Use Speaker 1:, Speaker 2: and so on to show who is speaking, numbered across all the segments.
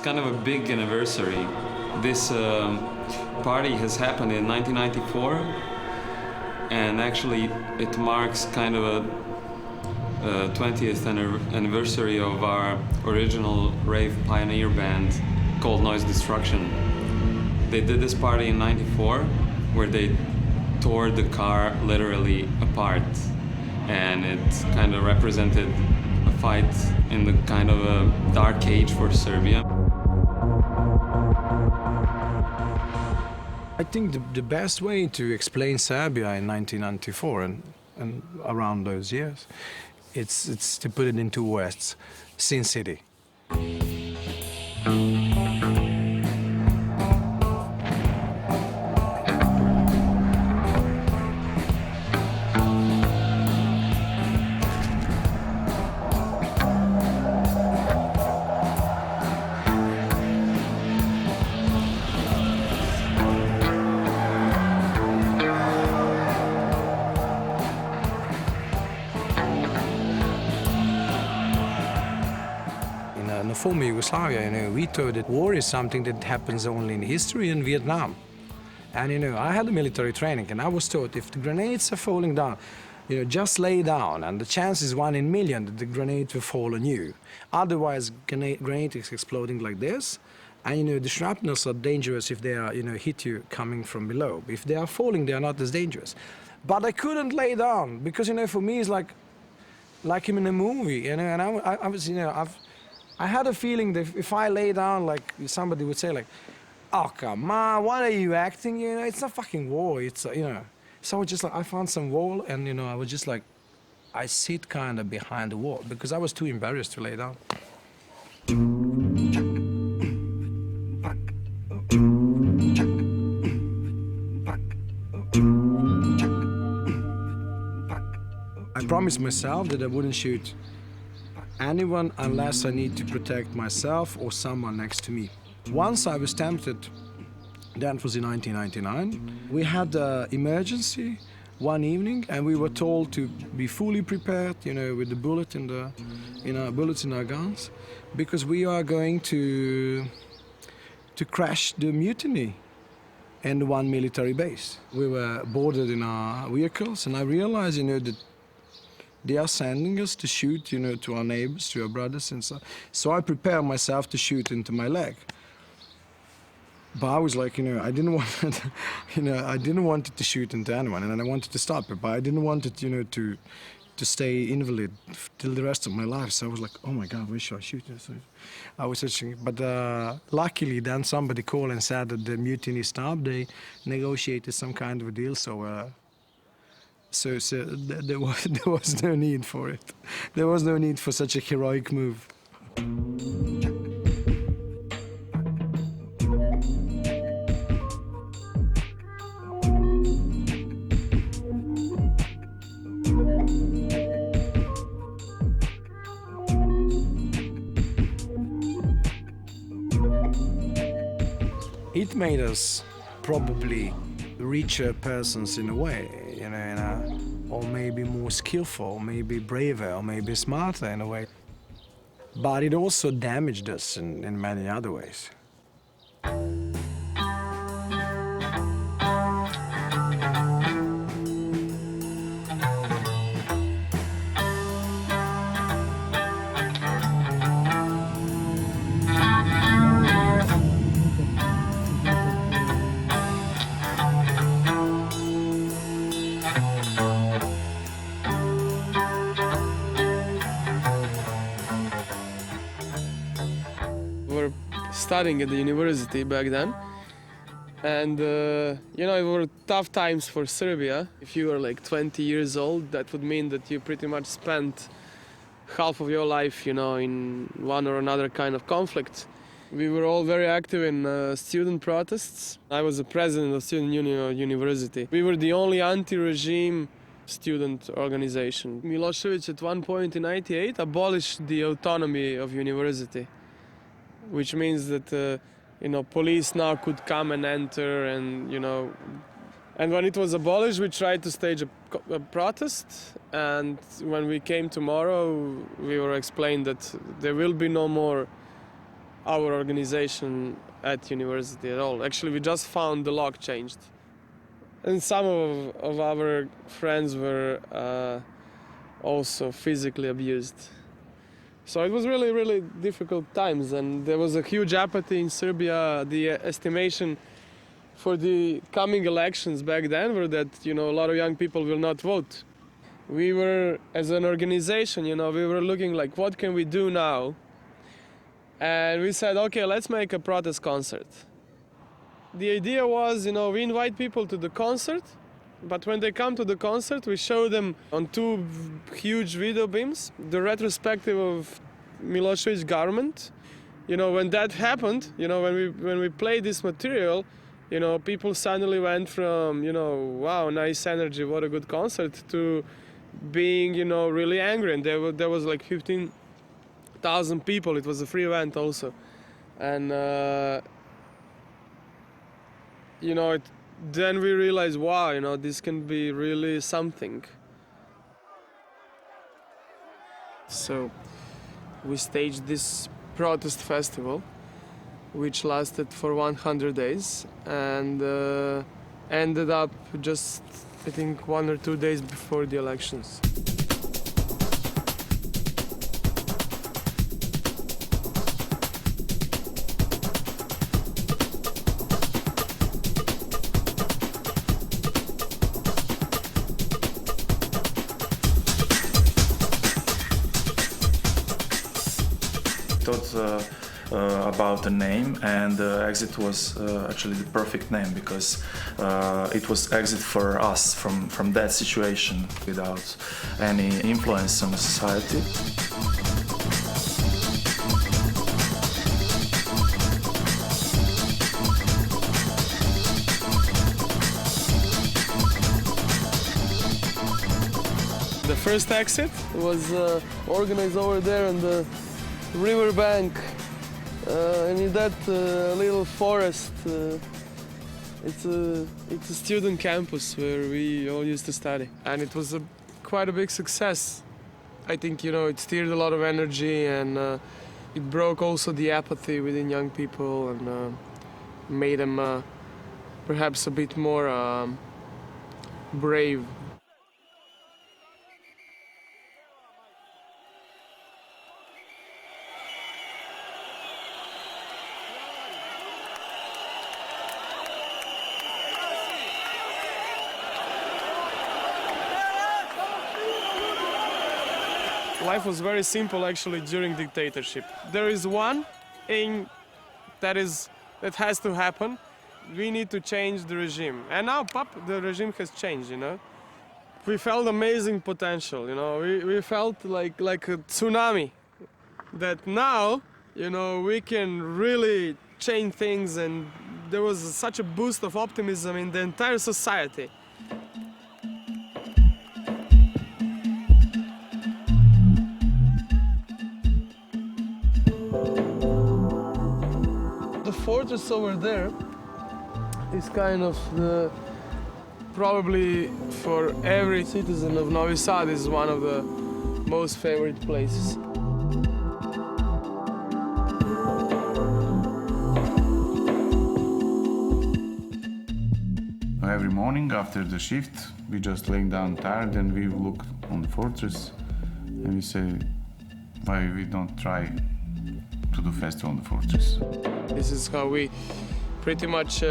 Speaker 1: kind of a big anniversary. This party has happened in 1994, and actually it marks kind of a 20th anniversary of our original rave pioneer band called Noise Destruction. They did this party in '94 where they tore the car literally apart, and it kind of represented a fight in the kind of a dark age for Serbia.
Speaker 2: I think the best way to explain Serbia in 1994 and around those years, it's to put it in two words: Sin City. In the former Yugoslavia, we thought that war is something that happens only in history in Vietnam. And I had a military training, and I was taught if the grenades are falling down, just lay down, and the chance is 1 in a million that the grenade will fall on you. Otherwise, grenade is exploding like this, and the shrapnels are dangerous if they are, hit you coming from below. If they are falling, they are not as dangerous. But I couldn't lay down because, for me, it's like I'm in a movie, and I was, I had a feeling that if I lay down, like somebody would say, like, "Oh come on, what are you acting? It's not fucking war. It's So I was just like, I found some wall, and I was just like, I sit kind of behind the wall because I was too embarrassed to lay down. I promised myself that I wouldn't shoot anyone unless I need to protect myself or someone next to me. Once I was tempted, that was in 1999. We had an emergency one evening, and we were told to be fully prepared, with the bullet bullets in our guns, because we are going to crash the mutiny in one military base. We were boarded in our vehicles, and I realized, that they are sending us to shoot, to our neighbors, to our brothers, and so I prepared myself to shoot into my leg. But I was like, I didn't want, I didn't want it to shoot into anyone, and I wanted to stop it, but I didn't want it, to stay invalid till the rest of my life. So I was like, oh my God, where should I shoot this? I was searching, but luckily then somebody called and said that the mutiny stopped. They negotiated some kind of a deal, so there was no need for it. There was no need for such a heroic move. It made us probably richer persons in a way, or maybe more skillful, maybe braver, or maybe smarter in a way. But it also damaged us in many other ways.
Speaker 3: Studying at the university back then, and it were tough times for Serbia. If you were like 20 years old, that would mean that you pretty much spent half of your life, in one or another kind of conflict. We were all very active in student protests. I was the president of student union of university. We were the only anti-regime student organization. Milosevic at one point in '98 abolished the autonomy of university, which means that police now could come and enter, and and when it was abolished, we tried to stage a protest, and when we came tomorrow, we were explained that there will be no more our organization at university at all. Actually, we just found the lock changed. And some of our friends were also physically abused. So it was really, really difficult times, and there was a huge apathy in Serbia. The estimation for the coming elections back then were that, a lot of young people will not vote. We were, as an organization, we were looking like, what can we do now? And we said, okay, let's make a protest concert. The idea was, we invite people to the concert, but when they come to the concert, we show them on 2 huge video beams the retrospective of Milosevic's government. When that happened, when we played this material, people suddenly went from, wow, nice energy, what a good concert, to being, really angry. And there was like 15,000 people. It was a free event also. And, then we realized, wow, this can be really something. So we staged this protest festival, which lasted for 100 days and ended up just, I think, 1 or 2 days before the elections.
Speaker 4: Thought about the name, and Exit was actually the perfect name because it was exit for us from that situation without any influence on the society.
Speaker 3: The first exit was organized over there on the riverbank, and in that little forest. It's a student campus where we all used to study, and it was quite a big success. I think it stirred a lot of energy, and it broke also the apathy within young people, and made them perhaps a bit more brave. Life was very simple actually during dictatorship. There is one thing that has to happen. We need to change the regime. And now, the regime has changed, We felt amazing potential, We felt like a tsunami. That now, we can really change things, and there was such a boost of optimism in the entire society. The fortress over there is kind of probably for every citizen of Novi Sad is one of the most favorite places.
Speaker 5: Every morning after the shift, we just laying down tired and we look on the fortress and we say, why we don't try to do festival on the fortress.
Speaker 3: This is how we pretty much,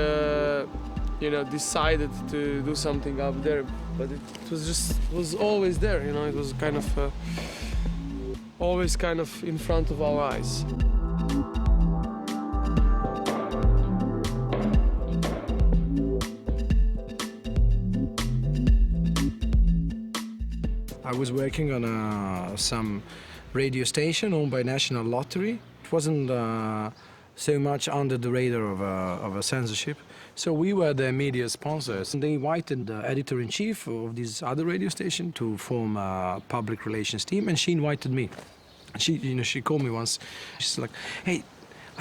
Speaker 3: decided to do something up there, but it was always there, It was kind of always kind of in front of our eyes.
Speaker 2: I was working on some radio station owned by National Lottery. It wasn't so much under the radar of a censorship. So we were the media sponsors. And they invited the editor-in-chief of this other radio station to form a public relations team, and she invited me. She called me once. She's like, "Hey,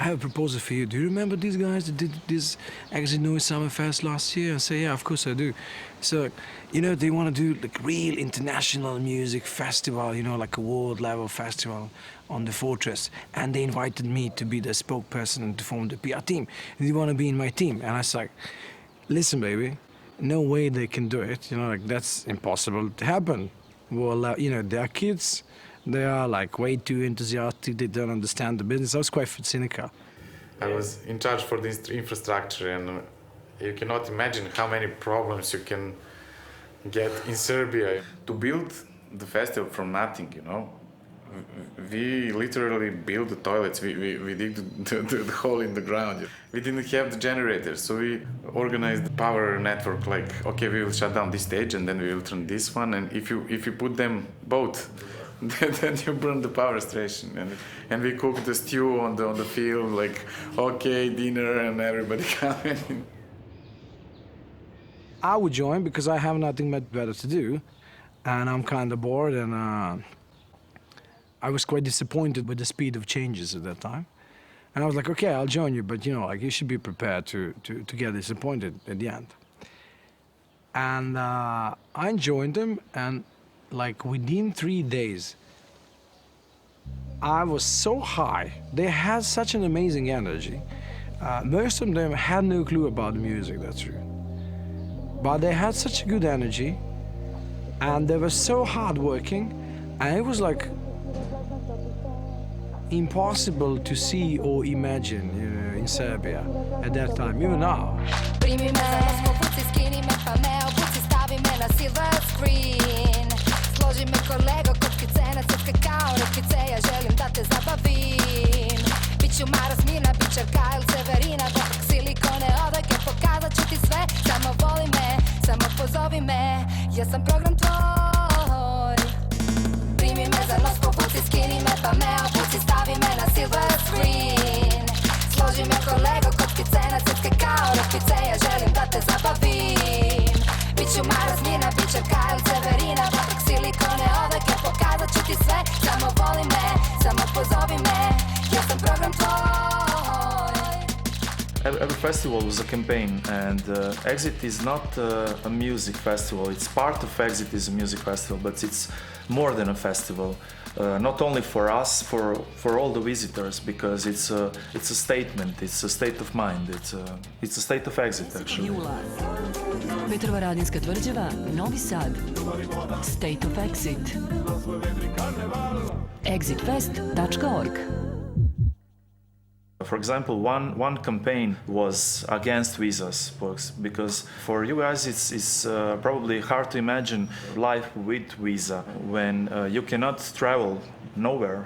Speaker 2: I have a proposal for you. Do you remember these guys that did this Exit Noise Summerfest last year? I say, yeah, of course I do. So, you know, they want to do like real international music festival, you know, like a world level festival on the Fortress. And they invited me to be the spokesperson and to form the PR team. Do you want to be in my team? And I was like, listen, baby, no way they can do it. You know, like that's impossible to happen. Well, you know, they're kids. They are like way too enthusiastic. They don't understand the business. I was quite cynical.
Speaker 5: I was in charge for this infrastructure, and you cannot imagine how many problems you can get in Serbia. To build the festival from nothing, you know, we literally built the toilets. We dig the hole in the ground. We didn't have the generators, so we organized the power network like, okay, we will shut down this stage and then we will turn this one, and if you put them both, then you burn the power station. And we cooked the stew on the field, like, okay, dinner, and everybody coming in.
Speaker 2: I would join because I have nothing much better to do, and I'm kind of bored, and I was quite disappointed with the speed of changes at that time. And I was like, okay, I'll join you, but you know, like you should be prepared to get disappointed at the end. And I joined them, and like within 3 days, I was so high. They had such an amazing energy. Most of them had no clue about the music, that's true. But they had such a good energy, and they were so hardworking, and it was like impossible to see or imagine, you know, in Serbia at that time, even now.
Speaker 6: Složi me ko Lego, kockice na crke kao rokvice, ja želim da te zabavim. Biću Mara Smirna, Bičarka ili Severina, botok silikone odojke, pokazat ću ti sve. Samo voli me, samo pozovi me, ja sam program tvoj. Primi me za nos, popuci, skini me pa me opuci, stavi me na silver screen. Složi me ko Lego, kockice na crke kao rokvice, ja želim da te zabavim. Biću Mara Smirna, Bičarka ili Severina, botok silikone odojke, pokazat ću ti sve. Samo voli me, samo pozovi me, ja sam program tvoj.
Speaker 4: Every festival was a campaign, and Exit is not a music festival. It's part of Exit is a music festival, but it's more than a festival. Not only for us, for all the visitors, because it's a statement. It's a state of mind. It's a state of Exit, actually.
Speaker 7: Jula. Petrovaradinska tvrđava, Novi Sad. State of Exit. Exitfest.org.
Speaker 4: For example, one campaign was against visas, because for you guys it's probably hard to imagine life with visa when you cannot travel nowhere.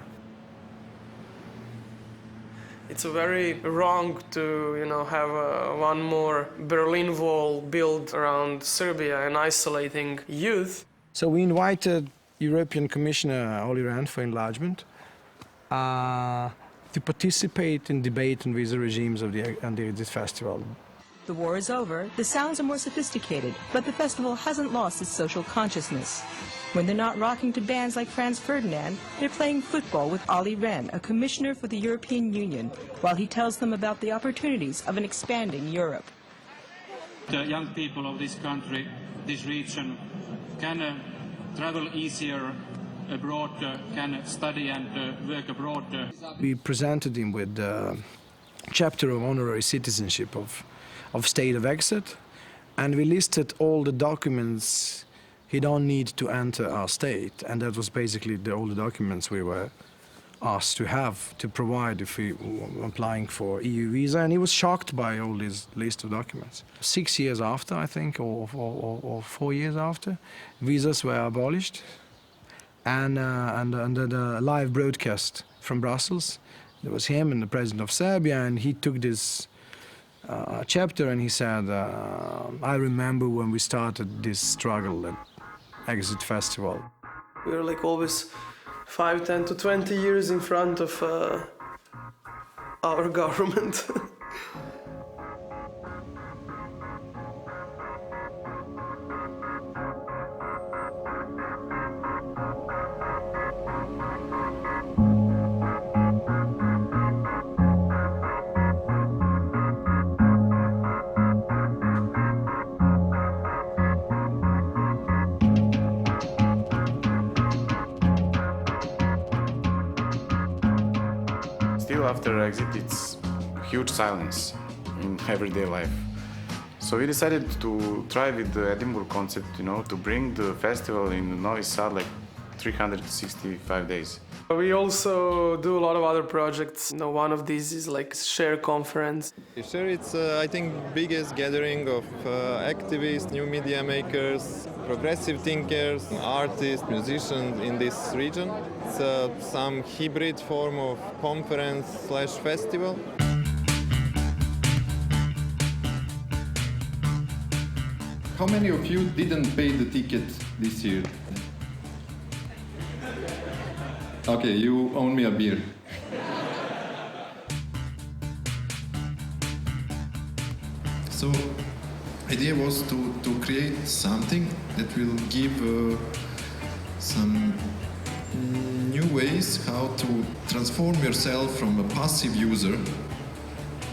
Speaker 3: It's very wrong to, you know, have one more Berlin Wall built around Serbia and isolating youth.
Speaker 2: So we invited European Commissioner Olli Rehn for enlargement to participate in debate on visa regimes of this festival.
Speaker 8: The war is over, the sounds are more sophisticated, but the festival hasn't lost its social consciousness. When they're not rocking to bands like Franz Ferdinand, they're playing football with Olli Rehn, a commissioner for the European Union, while he tells them about the opportunities of an expanding Europe.
Speaker 9: The young people of this country, this region, can travel easier abroad, can study and work abroad.
Speaker 2: We presented him with the chapter of honorary citizenship of State of Exit, and we listed all the documents he don't need to enter our state, and that was basically all the documents we were asked to have to provide if we were applying for EU visa, and he was shocked by all this list of documents. 6 years after, I think, or 4 years after, visas were abolished. And the live broadcast from Brussels, there was him and the president of Serbia, and he took this chapter and he said, I remember when we started this struggle at Exit Festival.
Speaker 3: We were like always 5, 10 to 20 years in front of our government.
Speaker 5: Still after exit, it's huge silence in everyday life. So we decided to try with the Edinburgh concept, to bring the festival in Novi Sad like 365 days.
Speaker 3: We also do a lot of other projects. One of these is like Share Conference.
Speaker 10: Share, it's I think biggest gathering of activists, new media makers, progressive thinkers, artists, musicians in this region. It's some hybrid form of conference/festival.
Speaker 11: How many of you didn't pay the ticket this year? Okay, you owe me a beer. So, idea was to create something that will give some new ways how to transform yourself from a passive user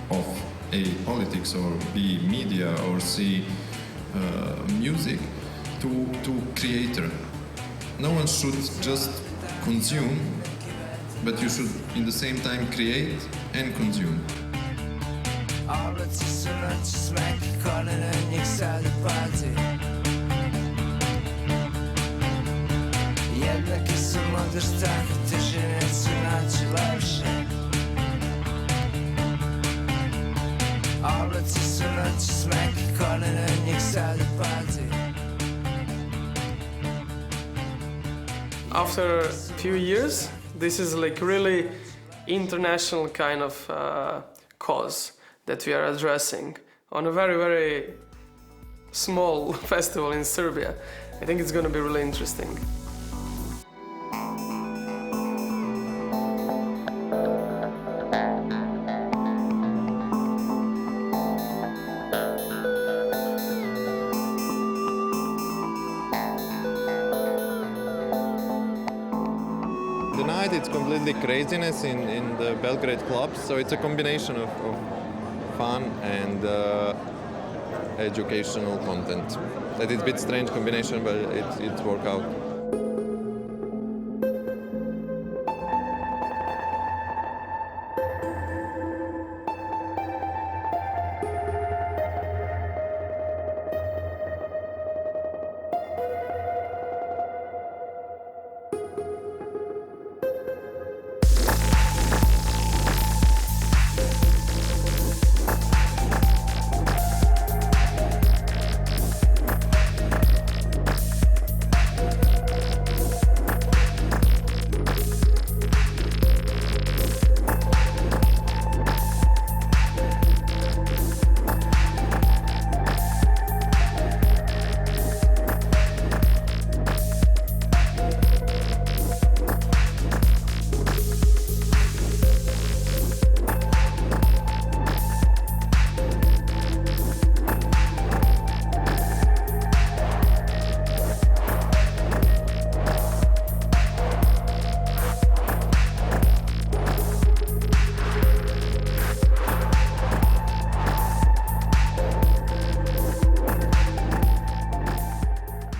Speaker 11: of a politics or be media or see music to creator. No one should just consume, but you should in the same time create and consume.
Speaker 3: After a few years, this is like really international kind of cause that we are addressing on a very, very small festival in Serbia. I think it's going to be really interesting.
Speaker 10: The night it's completely craziness in the Belgrade clubs, so it's a combination of fun and educational content. That is a bit strange combination, but it's worked out.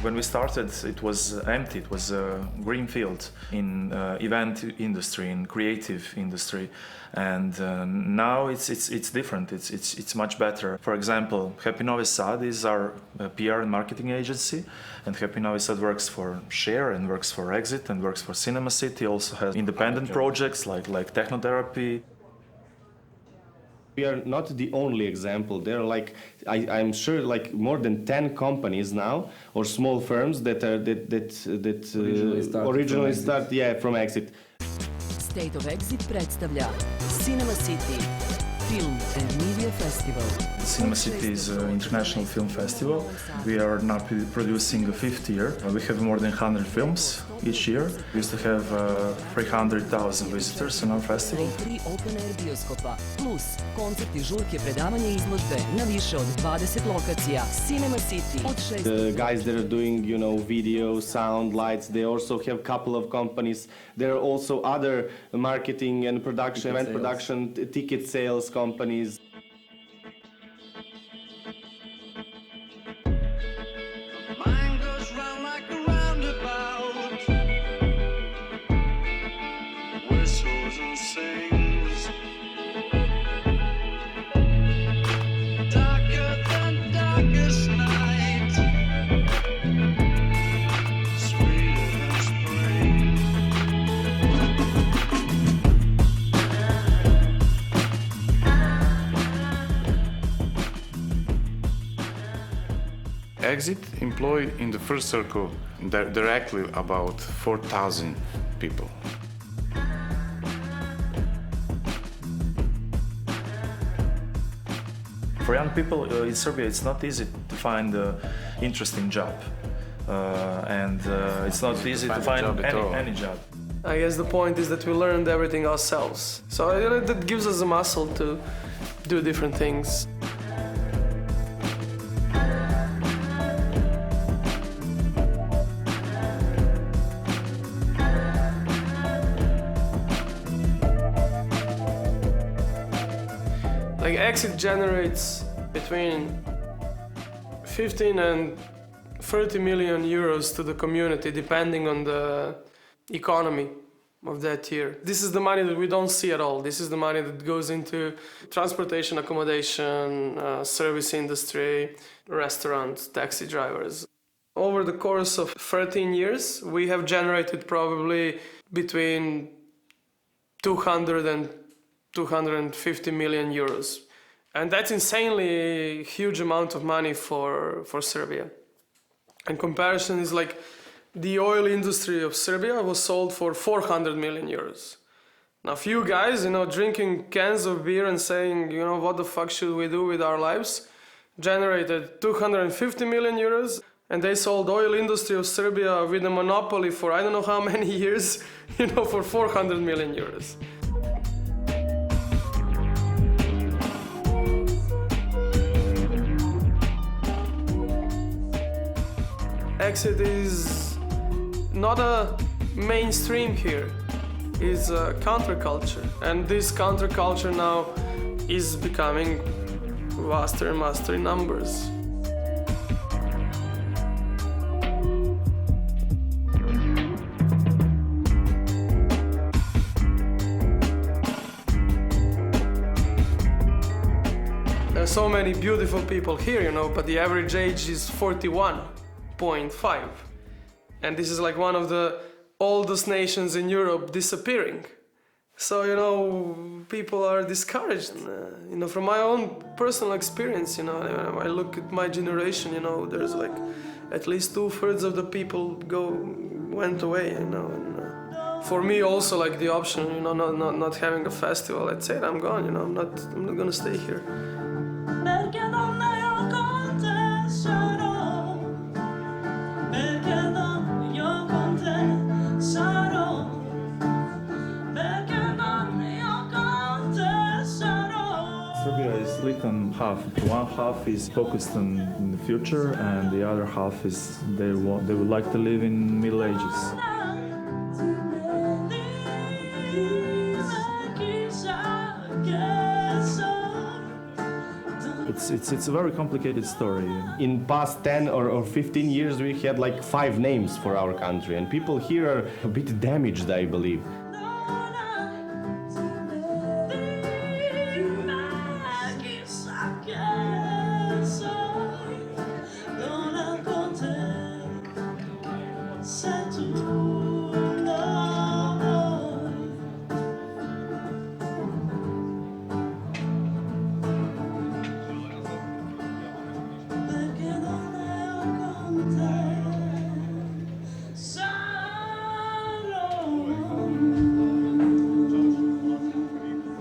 Speaker 4: When we started, it was empty. It was a green field in event industry, in creative industry, and now it's different. It's much better. For example, Happy Novi Sad is our PR and marketing agency, and Happy Novi Sad works for Share and works for Exit and works for Cinema City. Also has independent projects like Technotherapy.
Speaker 12: We are not the only example. There are I'm sure more than 10 companies now, or small firms that originally start from Exit.
Speaker 7: State of Exit predstavlja Cinema City Film and Media Festival.
Speaker 4: Cinema City is an international film festival. We are now producing the 5th year. We have more than 100 films each year. We used to have 300,000 visitors in our festival.
Speaker 7: 3 open air bioskopa, plus koncerti, žurke, predavanja i izložbe na više od 20 lokacija. Cinema City od 6...
Speaker 12: The guys that are doing, video, sound, lights, they also have a couple of companies. There are also other marketing and production, event production, ticket sales companies.
Speaker 13: Whistles and sings
Speaker 5: Exit employed in the first circle directly about 4,000 people.
Speaker 4: For young people in Serbia, it's not easy to find an interesting job, and it's not easy to find any job.
Speaker 3: I guess the point is that we learned everything ourselves. So that gives us a muscle to do different things. Like Exit generates between 15 and 30 million euros to the community, depending on the economy of that year. This is the money that we don't see at all. This is the money that goes into transportation, accommodation, service industry, restaurants, taxi drivers. Over the course of 13 years, we have generated probably between 200 and 250 million euros. And that's insanely huge amount of money for Serbia. And comparison is like the oil industry of Serbia was sold for 400 million euros. Now, few guys, drinking cans of beer and saying, what the fuck should we do with our lives, generated 250 million euros, and they sold oil industry of Serbia with a monopoly for I don't know how many years, for 400 million euros. Exit is not a mainstream here, it's a counterculture. And this counterculture now is becoming vaster and vaster in numbers. There are so many beautiful people here, but the average age is 41.5. And this is like one of the oldest nations in Europe disappearing. So, people are discouraged. From my own personal experience, I look at my generation, there's like at least 2/3 of the people went away, And for me also like the option, not having a festival, I'd say I'm gone, I'm not gonna stay here.
Speaker 4: Serbia is split on half. One half is focused on the future, and the other half is they would like to live in Middle Ages. It's a very complicated story.
Speaker 12: In past 10 or 15 years, we had like 5 names for our country, and people here are a bit damaged, I believe.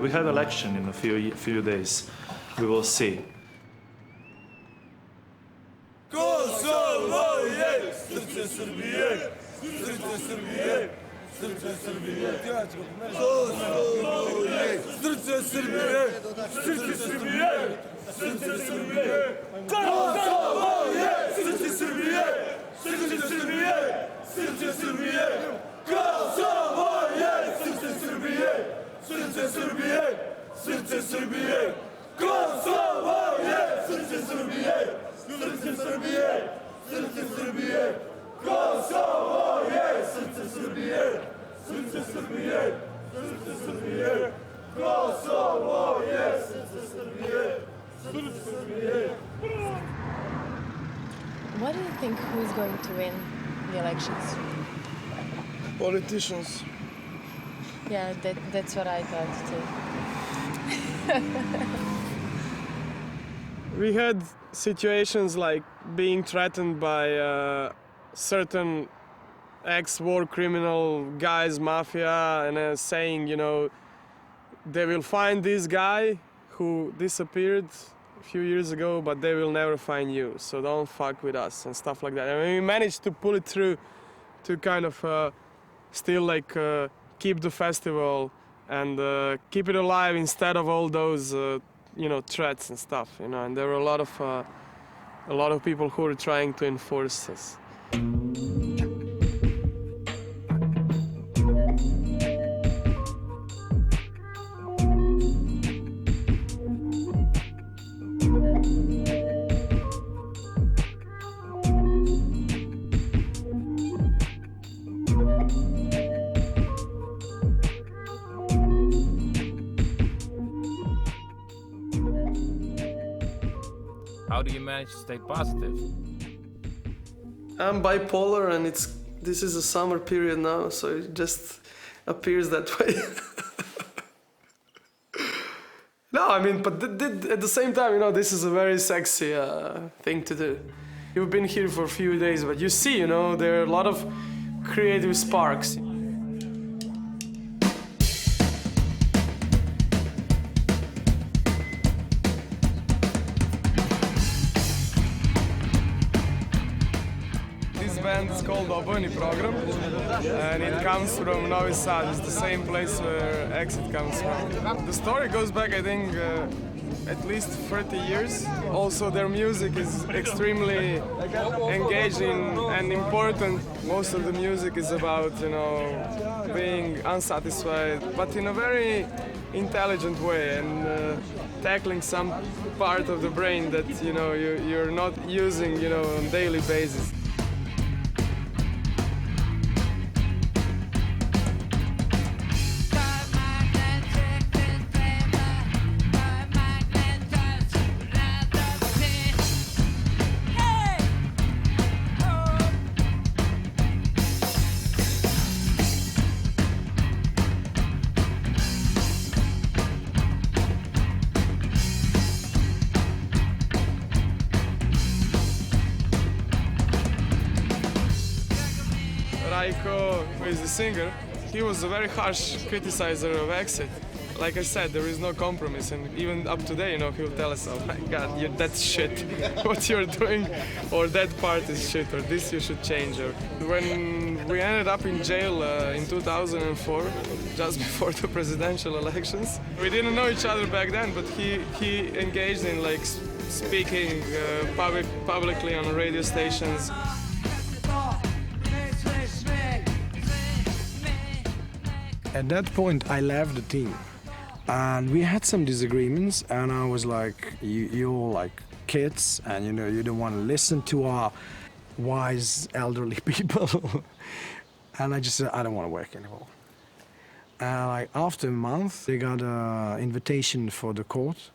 Speaker 4: We have election in a few days. We will see.
Speaker 13: Kosovo je srce Srbije, srce Srbije, srce Srbije. Kosovo je srce Srbije, srce Srbije, srce Srbije. Kosovo je srce Srbije, srce Srbije, srce Srbije. Kosovo je srce Srbije, srce Srbije, srce Srbije. Kosovo je srce Srbije, srce Srbije, srce Srbije. Kosovo je srce Srbije, srce Srbije, srce Srbije. Kosovo je srce Srbije, srce Srbije.
Speaker 14: What do you think who is going to win the elections?
Speaker 3: Politicians.
Speaker 14: Yeah, that's what I thought too.
Speaker 3: We had situations like being threatened by certain ex-war criminal guys, mafia, and saying, you know, they will find this guy who disappeared a few years ago, but they will never find you, so don't fuck with us and stuff like that. I mean, we managed to pull it through to kind of still like keep the festival and keep it alive instead of all those you know, threats and stuff, you know. And there were a lot of people who were trying to enforce this.
Speaker 15: How do you manage to stay positive?
Speaker 3: I'm bipolar, and this is a summer period now, so it just appears that way. No, I mean, but at the same time, you know, this is a very sexy thing to do. You've been here for a few days, but you see, you know, there are a lot of creative sparks. It's called Obojni Program, and it comes from Novi Sad. It's the same place where Exit comes from. The story goes back, I think, at least 30 years. Also, their music is extremely engaging and important. Most of the music is about, you know, being unsatisfied, but in a very intelligent way, and tackling some part of the brain that, you know, you're not using, you know, on a daily basis. Who is the singer, he was a very harsh criticizer of Exit. Like I said, there is no compromise, and even up today, you know, he'll tell us, oh my God, that's shit, what you're doing, or that part is shit, or this you should change. Or when we ended up in jail in 2004, just before the presidential elections, we didn't know each other back then, but he engaged in like speaking publicly on radio stations.
Speaker 2: At that point, I left the team, and we had some disagreements, and I was like, you're like kids, and you know, you don't want to listen to our wise elderly people. And I just said, I don't want to work anymore. And like after a month, they got an invitation for the court,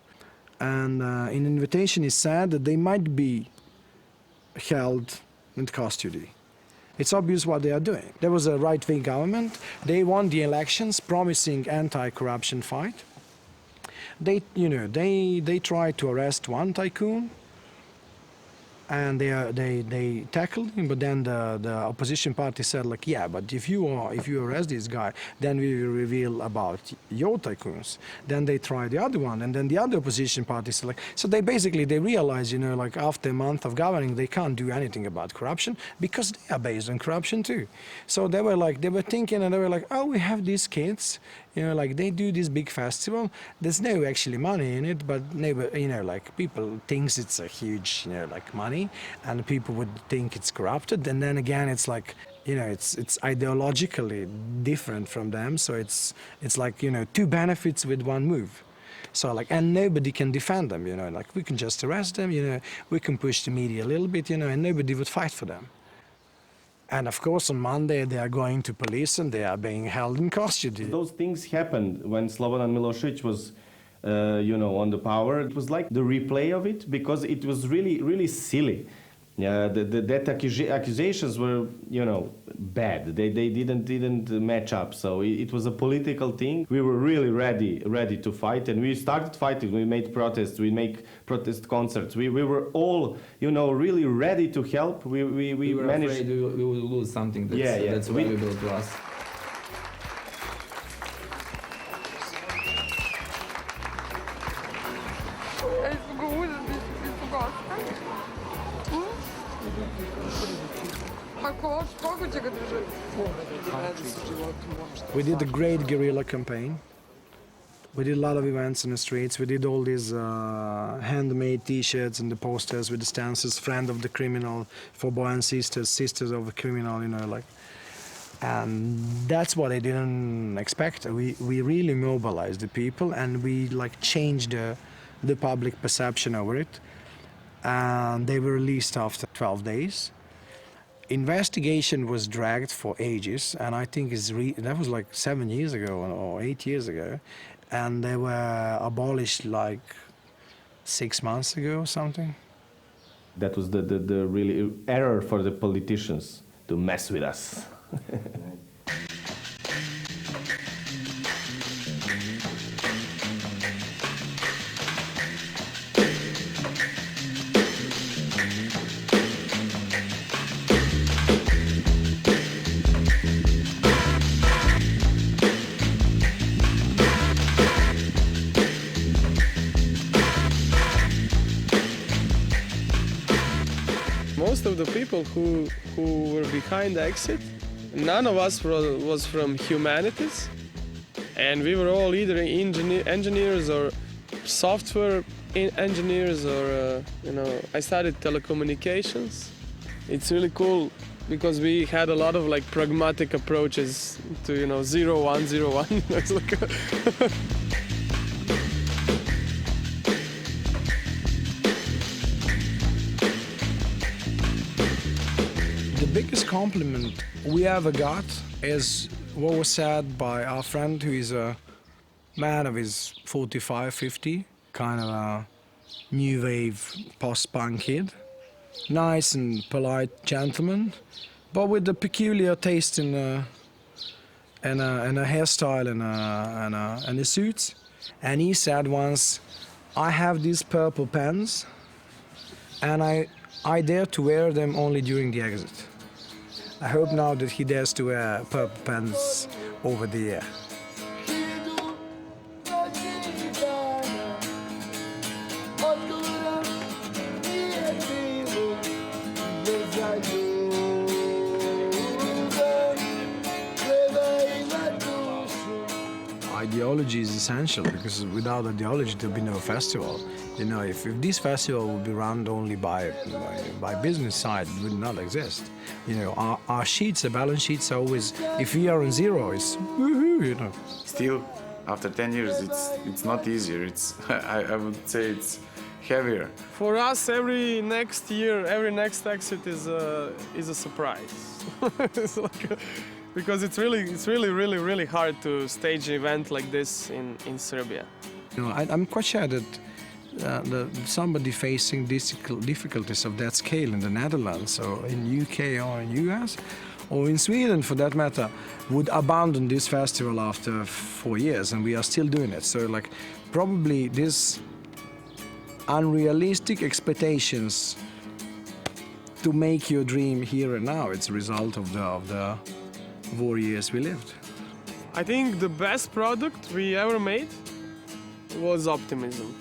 Speaker 2: and in the invitation it said that they might be held in custody. It's obvious what they are doing. There was a right-wing government. They won the elections, promising anti-corruption fight. They tried to arrest one tycoon, and they tackled him. But then the opposition party said, like, yeah, but if you arrest this guy, then we will reveal about your tycoons. Then they tried the other one, and then the other opposition party said, like, so they realized, you know, like after a month of governing, they can't do anything about corruption because they are based on corruption too. So they were thinking, and they were like, oh, we have these kids. You know, like they do this big festival. There's no actually money in it, but you know, like people thinks it's a huge, you know, like money, and people would think it's corrupted. And then again, it's like, you know, it's ideologically different from them. So it's like, you know, two benefits with one move. So like, and nobody can defend them. You know, like we can just arrest them. You know, we can push the media a little bit. You know, and nobody would fight for them. And of course, on Monday, they are going to police and they are being held in custody.
Speaker 12: Those things happened when Slobodan Milošević was, you know, on the power. It was like the replay of it because it was really, really silly. That accusations were, bad. They didn't match up. So it was a political thing. We were really ready to fight, and we started fighting. We made protests. We make protest concerts. We were all, really ready to help. We
Speaker 16: were
Speaker 12: managed.
Speaker 16: Afraid we would lose something that's valuable to us.
Speaker 2: We did a great guerrilla campaign. We did a lot of events in the streets. We did all these handmade T-shirts and the posters with the stances, friend of the criminal, for boy and sisters of the criminal, And that's what I didn't expect. We really mobilized the people, and we changed the public perception over it. And they were released after 12 days. Investigation was dragged for ages, and I think that was 7 years ago or 8 years ago, and they were abolished 6 months ago or something.
Speaker 12: That was the really error for the politicians to mess with us.
Speaker 3: Most of the people who were behind the exit, none of us was from humanities, and we were all either engineers or software engineers, or I studied telecommunications. It's really cool because we had a lot of pragmatic approaches to 0101. It's
Speaker 2: The biggest compliment we ever got is what was said by our friend, who is a man of his 45, 50, kind of a new wave post-punk kid. Nice and polite gentleman, but with a peculiar taste in a hairstyle and a suit. And he said once, "I have these purple pens, and I dare to wear them only during the exit." I hope now that he dares to wear purple pens over the year. Ideology is essential, because without ideology there'll be no festival. If this festival would be run only by business side, it would not exist. Our sheets, the balance sheets are always, if we are on zero, it's woohoo,
Speaker 5: Still, after 10 years, it's not easier. I would say it's heavier.
Speaker 3: For us, every next year, every next exit is a surprise. It's because it's really hard to stage an event like this in Serbia.
Speaker 2: I'm quite sure that somebody facing difficulties of that scale in the Netherlands or in UK or in US or in Sweden for that matter would abandon this festival after 4 years, and we are still doing it. So probably this unrealistic expectations to make your dream here and now, it's a result of the 4 years we lived.
Speaker 3: I think the best product we ever made was optimism.